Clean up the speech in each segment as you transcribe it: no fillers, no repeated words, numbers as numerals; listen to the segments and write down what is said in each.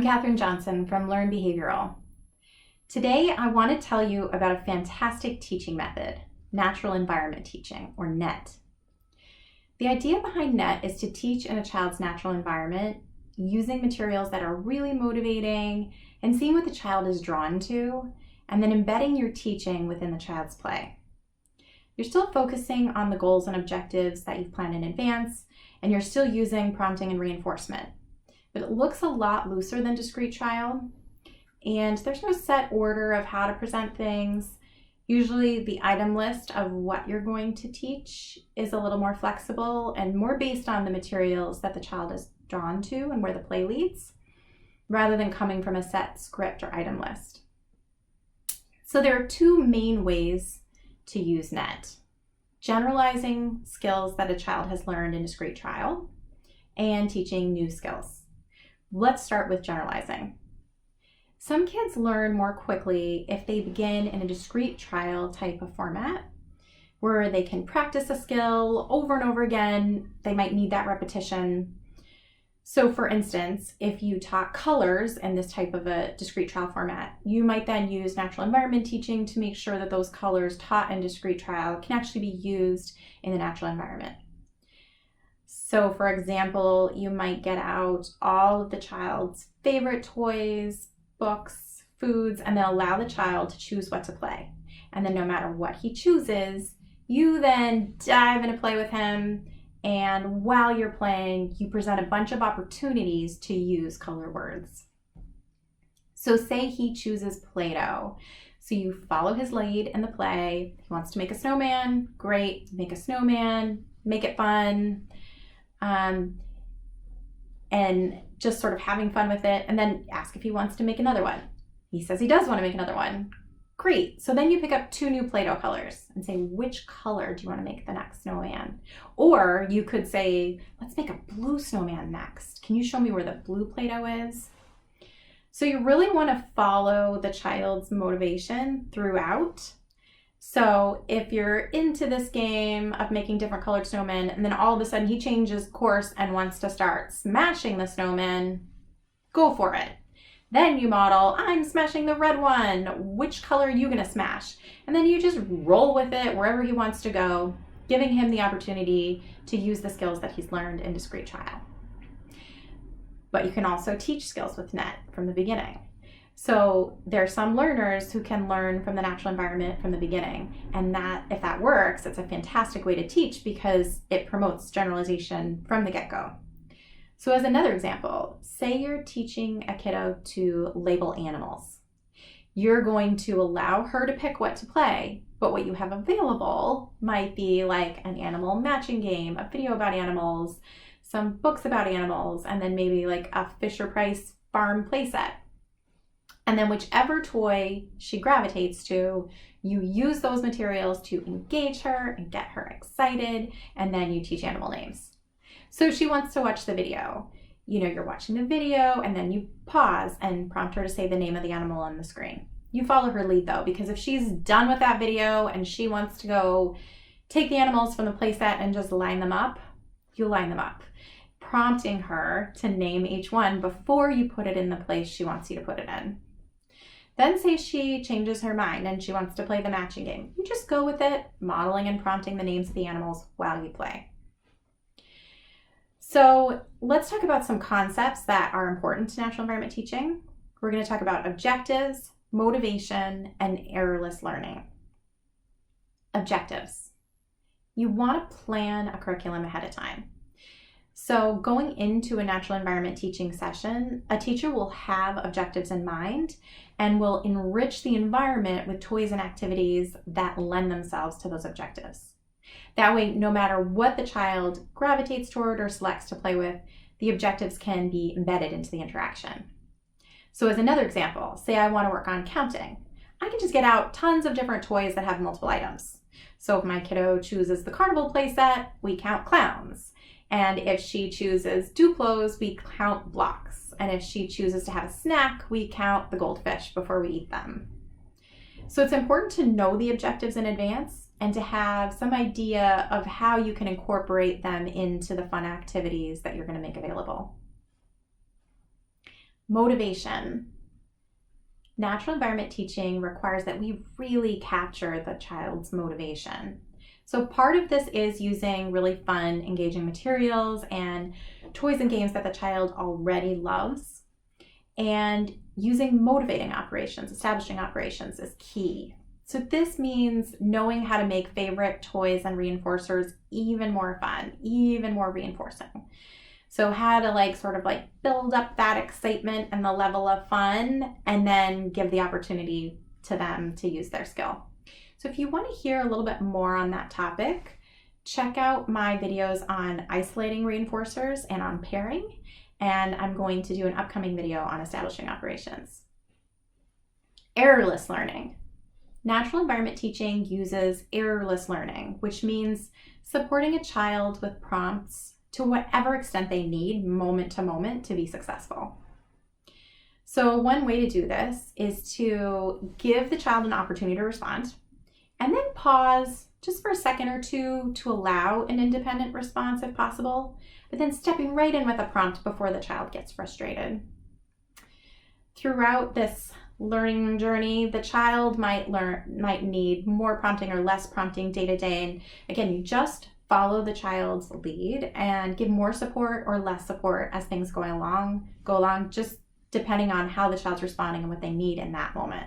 Katherine Johnson from Learn Behavioral. Today, I want to tell you about a fantastic teaching method, natural environment teaching, or NET. The idea behind NET is to teach in a child's natural environment using materials that are really motivating and seeing what the child is drawn to, and then embedding your teaching within the child's play. You're still focusing on the goals and objectives that you've planned in advance, and you're still using prompting and reinforcement. But it looks a lot looser than discrete trial, and there's no set order of how to present things. Usually the item list of what you're going to teach is a little more flexible and more based on the materials that the child is drawn to and where the play leads, rather than coming from a set script or item list. So there are two main ways to use NET: generalizing skills that a child has learned in discrete trial and teaching new skills. Let's start with generalizing. Some kids learn more quickly if they begin in a discrete trial type of format where they can practice a skill over and over again. They might need that repetition. So for instance, if you taught colors in this type of a discrete trial format, you might then use natural environment teaching to make sure that those colors taught in discrete trial can actually be used in the natural environment. So for example, you might get out all of the child's favorite toys, books, foods, and then allow the child to choose what to play. And then no matter what he chooses, you then dive into play with him. And while you're playing, you present a bunch of opportunities to use color words. So say he chooses Play-Doh. So you follow his lead in the play. He wants to make a snowman. Great, make a snowman, make it fun. And just sort of having fun with it, and then ask if he wants to make another one. He says he does want to make another one. Great. So then you pick up two new Play-Doh colors and say, which color do you want to make the next snowman? Or you could say, let's make a blue snowman next. Can you show me where the blue Play-Doh is? So you really want to follow the child's motivation throughout. So if you're into this game of making different colored snowmen, and then all of a sudden he changes course and wants to start smashing the snowman, go for it. Then you model, I'm smashing the red one. Which color are you going to smash? And then you just roll with it wherever he wants to go, giving him the opportunity to use the skills that he's learned in discrete trial. But you can also teach skills with NET from the beginning. So there are some learners who can learn from the natural environment from the beginning. And that, if that works, it's a fantastic way to teach because it promotes generalization from the get-go. So as another example, say you're teaching a kiddo to label animals. You're going to allow her to pick what to play, but what you have available might be like an animal matching game, a video about animals, some books about animals, and then maybe like a Fisher-Price farm playset. And then whichever toy she gravitates to, you use those materials to engage her and get her excited, and then you teach animal names. So she wants to watch the video. You're watching the video, and then you pause and prompt her to say the name of the animal on the screen. You follow her lead though, because if she's done with that video and she wants to go take the animals from the playset and just line them up, you line them up, prompting her to name each one before you put it in the place she wants you to put it in. Then say she changes her mind and she wants to play the matching game. You just go with it, modeling and prompting the names of the animals while you play. So let's talk about some concepts that are important to natural environment teaching. We're going to talk about objectives, motivation, and errorless learning. Objectives. You want to plan a curriculum ahead of time. So going into a natural environment teaching session, a teacher will have objectives in mind and will enrich the environment with toys and activities that lend themselves to those objectives. That way, no matter what the child gravitates toward or selects to play with, the objectives can be embedded into the interaction. So as another example, say I want to work on counting. I can just get out tons of different toys that have multiple items. So if my kiddo chooses the carnival playset, we count clowns. And if she chooses Duplos, we count blocks. And if she chooses to have a snack, we count the goldfish before we eat them. So it's important to know the objectives in advance and to have some idea of how you can incorporate them into the fun activities that you're going to make available. Motivation. Natural environment teaching requires that we really capture the child's motivation. So part of this is using really fun, engaging materials and toys and games that the child already loves. And using motivating operations, establishing operations is key. So this means knowing how to make favorite toys and reinforcers even more fun, even more reinforcing. So how to sort of build up that excitement and the level of fun, and then give the opportunity to them to use their skill. So if you want to hear a little bit more on that topic, check out my videos on isolating reinforcers and on pairing. And I'm going to do an upcoming video on establishing operations. Errorless learning. Natural environment teaching uses errorless learning, which means supporting a child with prompts to whatever extent they need moment to moment to be successful. So one way to do this is to give the child an opportunity to respond, and then pause just for a second or two to allow an independent response if possible, but then stepping right in with a prompt before the child gets frustrated. Throughout this learning journey, the child might need more prompting or less prompting day to day. And again, you just follow the child's lead and give more support or less support as things go along, just depending on how the child's responding and what they need in that moment.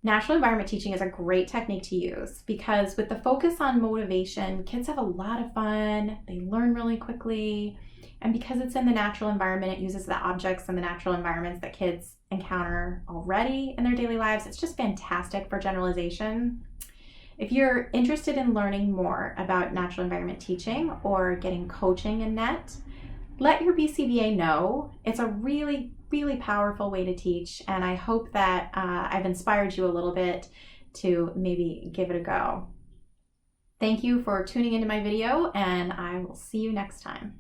Natural environment teaching is a great technique to use because with the focus on motivation, kids have a lot of fun, they learn really quickly, and because it's in the natural environment, it uses the objects and the natural environments that kids encounter already in their daily lives. It's just fantastic for generalization. If you're interested in learning more about natural environment teaching or getting coaching in NET, let your BCBA know. It's a really, really powerful way to teach, and I hope that I've inspired you a little bit to maybe give it a go. Thank you for tuning into my video, and I will see you next time.